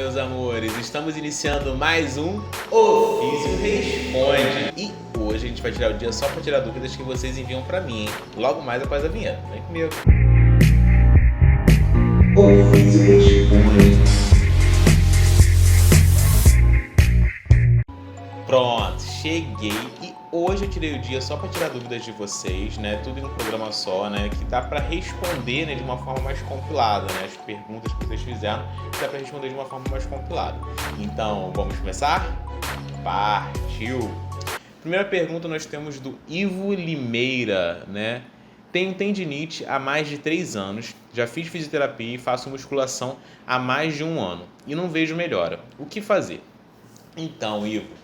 meus amores, estamos iniciando mais um O Físio Responde. E hoje a gente vai tirar o dia só para tirar dúvidas que vocês enviam para mim, hein? Logo mais após a vinheta. Vem comigo. O Físio Responde. Pronto, cheguei e hoje eu tirei o dia só para tirar dúvidas de vocês, né? Tudo em um programa só, né? Que dá para responder, né, de uma forma mais compilada, né? As perguntas que vocês fizeram, dá para responder de uma forma mais compilada. Então, vamos começar? Partiu! Primeira pergunta nós temos do Ivo Limeira, né? Tenho tendinite há mais de 3 anos, já fiz fisioterapia e faço musculação há mais de 1 ano e não vejo melhora. O que fazer? Então, Ivo,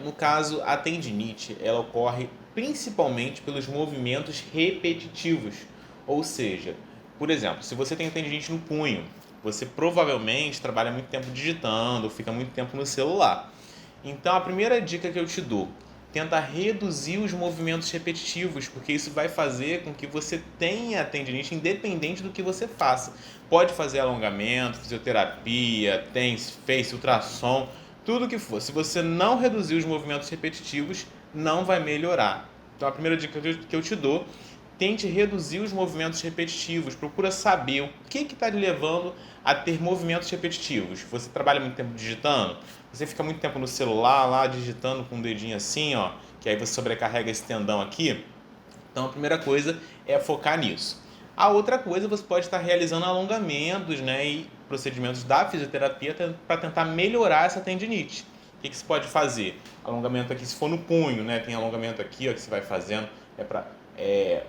no caso, a tendinite, ela ocorre principalmente pelos movimentos repetitivos. Ou seja, por exemplo, se você tem tendinite no punho, você provavelmente trabalha muito tempo digitando, fica muito tempo no celular. Então, a primeira dica que eu te dou, tenta reduzir os movimentos repetitivos, porque isso vai fazer com que você tenha tendinite independente do que você faça. Pode fazer alongamento, fisioterapia, fez ultrassom, tudo que for. Se você não reduzir os movimentos repetitivos, não vai melhorar. Então, a primeira dica que eu te dou, tente reduzir os movimentos repetitivos. Procura saber o que está te levando a ter movimentos repetitivos. Você trabalha muito tempo digitando? Você fica muito tempo no celular lá, digitando com o dedinho assim, ó, que aí você sobrecarrega esse tendão aqui. Então, a primeira coisa é focar nisso. A outra coisa, você pode estar realizando alongamentos, né, e procedimentos da fisioterapia para tentar melhorar essa tendinite. O que você pode fazer? Alongamento aqui, se for no punho, né, tem alongamento aqui, ó, que você vai fazendo para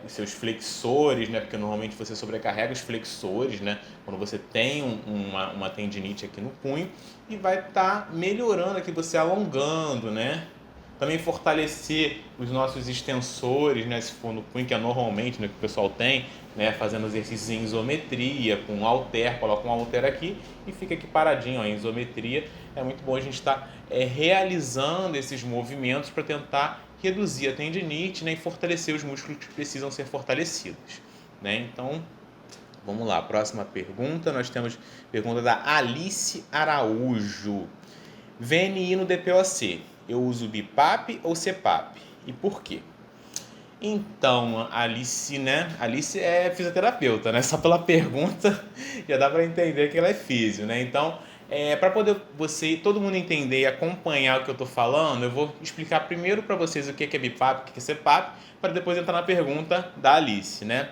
os seus flexores, né, porque normalmente você sobrecarrega os flexores, né, quando você tem uma tendinite aqui no punho, e vai estar melhorando aqui, você alongando, né. Também fortalecer os nossos extensores, né, se for no punho, que é normalmente, né, que o pessoal tem, né, fazendo exercícios em isometria, com halter, coloca um halter aqui e fica aqui paradinho, ó, em isometria. É muito bom a gente estar realizando esses movimentos para tentar reduzir a tendinite, né, e fortalecer os músculos que precisam ser fortalecidos, né? Então, vamos lá, próxima pergunta, nós temos pergunta da Alice Araújo. VNI no DPOC, eu uso BIPAP ou CPAP? E por quê? Então, Alice, né? Alice é fisioterapeuta, né? Só pela pergunta já dá para entender que ela é físio, né? Então, para poder todo mundo entender e acompanhar o que eu estou falando, eu vou explicar primeiro para vocês o que é BIPAP, o que é CPAP, para depois entrar na pergunta da Alice, né?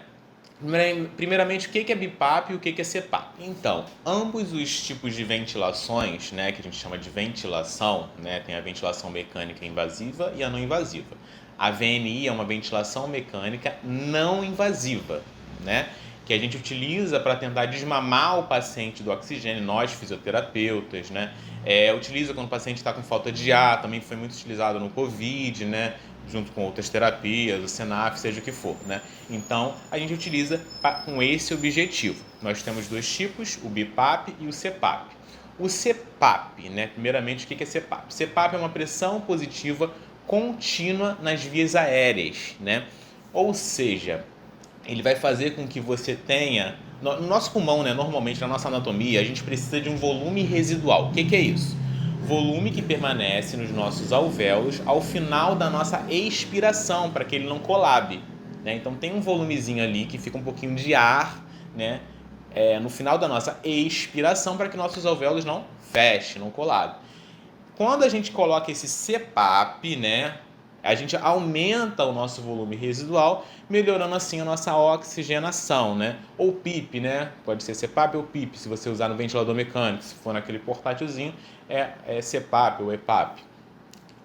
Primeiramente, o que é BIPAP e o que é CPAP? Então, ambos os tipos de ventilações, né, que a gente chama de ventilação, né, tem a ventilação mecânica invasiva e a não invasiva. A VNI é uma ventilação mecânica não invasiva, né, que a gente utiliza para tentar desmamar o paciente do oxigênio, nós fisioterapeutas, né, utiliza quando o paciente está com falta de ar, também foi muito utilizado no COVID, né, junto com outras terapias, o SENAF, seja o que for, né? Então, a gente utiliza com esse objetivo. Nós temos 2 tipos, o BIPAP e o CPAP. O CPAP, né? Primeiramente, o que é CPAP? CPAP é uma pressão positiva contínua nas vias aéreas, né? Ou seja, ele vai fazer com que você tenha... No nosso pulmão, né? Normalmente, na nossa anatomia, a gente precisa de um volume residual. O que é isso? Volume que permanece nos nossos alvéolos ao final da nossa expiração, para que ele não colabe, né? Então tem um volumezinho ali que fica um pouquinho de ar, né, no final da nossa expiração, para que nossos alvéolos não fechem, não colabem. Quando a gente coloca esse CPAP, né, a gente aumenta o nosso volume residual, melhorando assim a nossa oxigenação, né? Ou PIP, né? Pode ser CPAP ou PIP, se você usar no ventilador mecânico, se for naquele portátilzinho, é CPAP ou EPAP.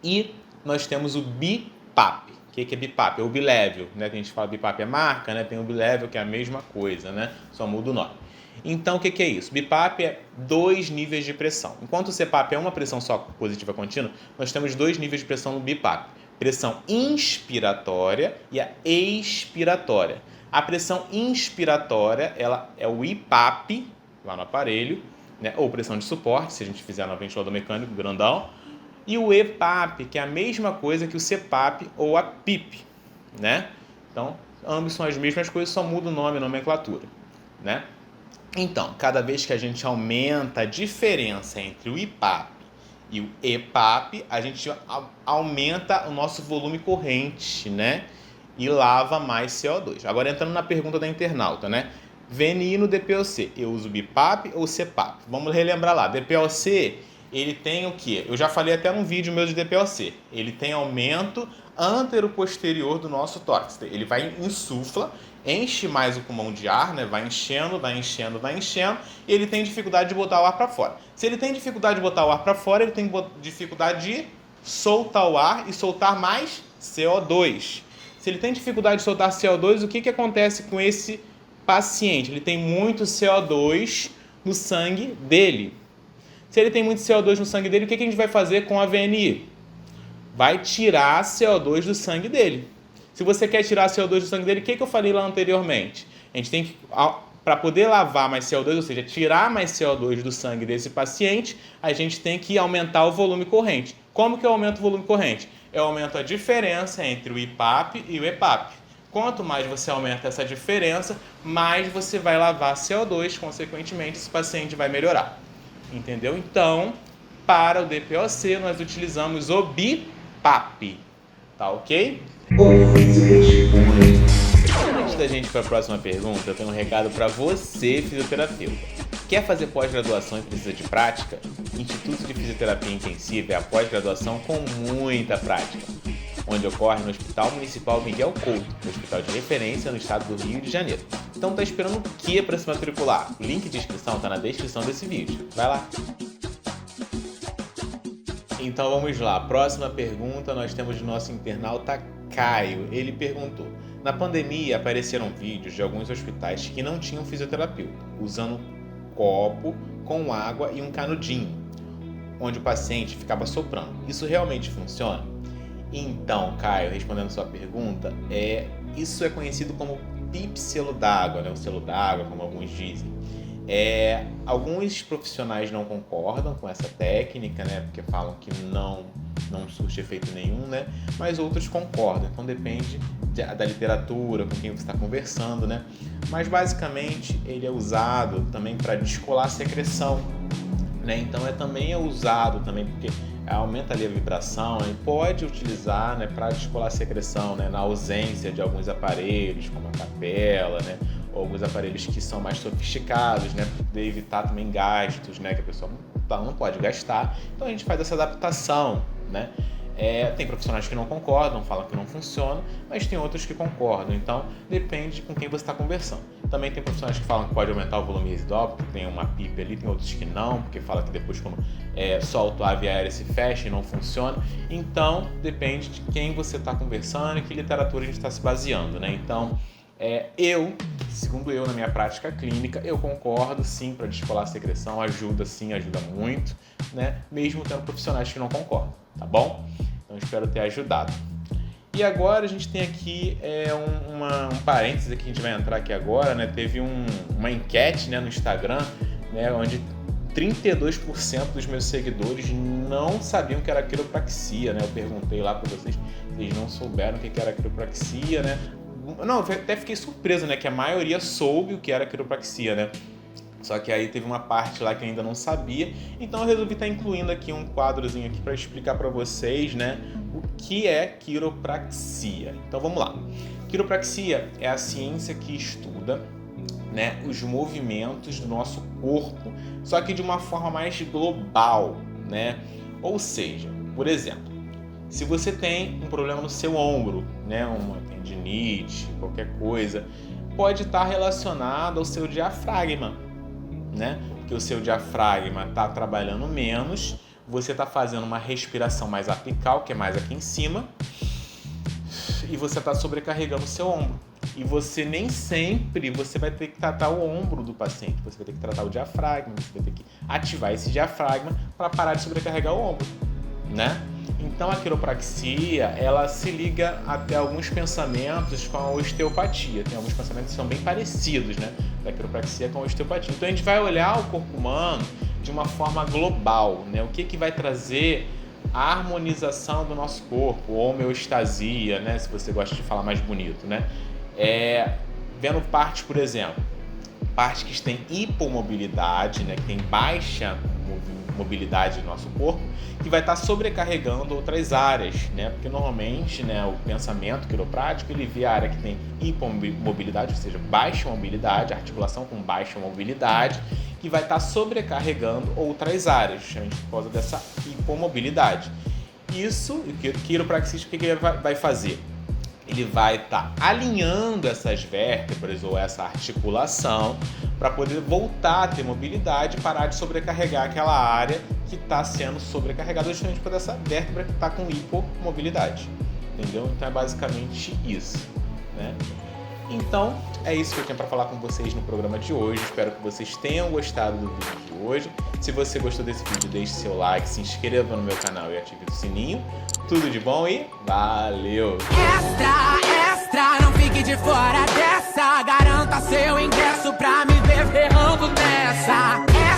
E nós temos o BIPAP. O que é BIPAP? É o bilevel, né? Que a gente fala BIPAP é marca, né? Tem o bilevel, que é a mesma coisa, né? Só muda o nome. Então, o que é isso? BIPAP é 2 níveis de pressão. Enquanto o CPAP é uma pressão só positiva contínua, nós temos 2 níveis de pressão no BIPAP. Pressão inspiratória e a expiratória. A pressão inspiratória, ela é o IPAP, lá no aparelho, né? Ou pressão de suporte, se a gente fizer no ventilador mecânico grandão. E o EPAP, que é a mesma coisa que o CPAP ou a PIP, né? Então, ambos são as mesmas coisas, só muda o nome e a nomenclatura, né? Então, cada vez que a gente aumenta a diferença entre o IPAP e o EPAP, a gente aumenta o nosso volume corrente, né? E lava mais CO2. Agora, entrando na pergunta da internauta, né? VNI no DPOC, eu uso BIPAP ou CPAP? Vamos relembrar lá. DPOC, ele tem o quê? Eu já falei até num vídeo meu de DPOC. Ele tem aumento antero-posterior do nosso tórax. Ele vai insufla, enche mais o pulmão de ar, né? Vai enchendo, e ele tem dificuldade de botar o ar para fora. Se ele tem dificuldade de botar o ar para fora, ele tem dificuldade de soltar o ar e soltar mais CO2. Se ele tem dificuldade de soltar CO2, o que acontece com esse paciente? Ele tem muito CO2 no sangue dele. Se ele tem muito CO2 no sangue dele, o que a gente vai fazer com a VNI? Vai tirar CO2 do sangue dele. Se você quer tirar CO2 do sangue dele, o que eu falei lá anteriormente? A gente tem que, para poder lavar mais CO2, ou seja, tirar mais CO2 do sangue desse paciente, a gente tem que aumentar o volume corrente. Como que eu aumento o volume corrente? Eu aumento a diferença entre o IPAP e o EPAP. Quanto mais você aumenta essa diferença, mais você vai lavar CO2, consequentemente esse paciente vai melhorar. Entendeu? Então, para o DPOC, nós utilizamos o BIPAP. Tá ok? Antes da gente ir para a próxima pergunta, eu tenho um recado para você, fisioterapeuta. Quer fazer pós-graduação e precisa de prática? Instituto de Fisioterapia Intensiva é a pós-graduação com muita prática, onde ocorre no Hospital Municipal Miguel Couto, no hospital de referência no estado do Rio de Janeiro. Então tá esperando o que para se matricular? O link de inscrição está na descrição desse vídeo. Vai lá! Então vamos lá, próxima pergunta nós temos do nosso internauta Caio. Ele perguntou: na pandemia apareceram vídeos de alguns hospitais que não tinham fisioterapeuta, usando copo com água e um canudinho, onde o paciente ficava soprando. Isso realmente funciona? Então, Caio, respondendo sua pergunta, isso é conhecido como PIP selo d'água, né? O selo d'água, como alguns dizem. Alguns profissionais não concordam com essa técnica, né? Porque falam que não surte efeito nenhum, né? Mas outros concordam. Então depende da literatura, com quem você está conversando, né? Mas basicamente ele é usado também para descolar a secreção, né? Então também é usado também porque aumenta ali a vibração, e pode utilizar, né, para descolar a secreção, né, na ausência de alguns aparelhos, como a capela, né, ou alguns aparelhos que são mais sofisticados, né, para poder evitar também gastos, né, que a pessoa não pode gastar. Então a gente faz essa adaptação, né. Tem profissionais que não concordam, falam que não funciona, mas tem outros que concordam, então depende com quem você está conversando. Também tem profissionais que falam que pode aumentar o volume residual, porque tem uma pipa ali, tem outros que não, porque fala que depois quando solta a via aérea se fecha e não funciona. Então depende de quem você está conversando e que literatura a gente está se baseando, né? Então segundo eu, na minha prática clínica, eu concordo sim, para descolar a secreção, ajuda muito, né? Mesmo tendo profissionais que não concordam, tá bom? Então espero ter ajudado. E agora a gente tem aqui um parênteses que a gente vai entrar aqui agora, né? Teve uma enquete, né, no Instagram, né, onde 32% dos meus seguidores não sabiam o que era quiropraxia, né? Eu perguntei lá para vocês, eles não souberam o que era quiropraxia, né? Não, eu até fiquei surpreso, né? Que a maioria soube o que era quiropraxia, né? Só que aí teve uma parte lá que eu ainda não sabia. Então eu resolvi estar incluindo aqui um quadrozinho aqui para explicar para vocês, né, o que é quiropraxia. Então vamos lá. Quiropraxia é a ciência que estuda, né, os movimentos do nosso corpo, só que de uma forma mais global, né? Ou seja, por exemplo, se você tem um problema no seu ombro, né, uma tendinite, qualquer coisa, pode estar relacionado ao seu diafragma, né? Porque o seu diafragma está trabalhando menos, você está fazendo uma respiração mais apical, que é mais aqui em cima, e você está sobrecarregando o seu ombro. E você nem sempre vai ter que tratar o ombro do paciente, você vai ter que tratar o diafragma, você vai ter que ativar esse diafragma para parar de sobrecarregar o ombro, né? Então a quiropraxia, ela se liga até alguns pensamentos com a osteopatia. Tem alguns pensamentos que são bem parecidos, né, da quiropraxia com a osteopatia. Então a gente vai olhar o corpo humano de uma forma global, né? O que vai trazer a harmonização do nosso corpo, homeostasia, né, se você gosta de falar mais bonito, né? Vendo partes, por exemplo, partes que têm hipomobilidade, né, que tem baixa mobilidade do nosso corpo, que vai estar sobrecarregando outras áreas, né? Porque normalmente, né, o pensamento quiroprático, ele vê a área que tem hipomobilidade, ou seja, baixa mobilidade, articulação com baixa mobilidade, que vai estar sobrecarregando outras áreas, justamente por causa dessa hipomobilidade. Isso, o quiropraxista, o que ele vai fazer? Ele vai estar alinhando essas vértebras ou essa articulação para poder voltar a ter mobilidade e parar de sobrecarregar aquela área que está sendo sobrecarregada justamente por essa vértebra que está com hipomobilidade. Entendeu? Então é basicamente isso, né? Então é isso que eu tinha para falar com vocês no programa de hoje. Espero que vocês tenham gostado do vídeo de hoje. Se você gostou desse vídeo, deixe seu like, se inscreva no meu canal e ative o sininho. Tudo de bom e valeu! Extra, extra, não fique de fora dessa. Garanta seu ingresso pra me ver ferrando nessa.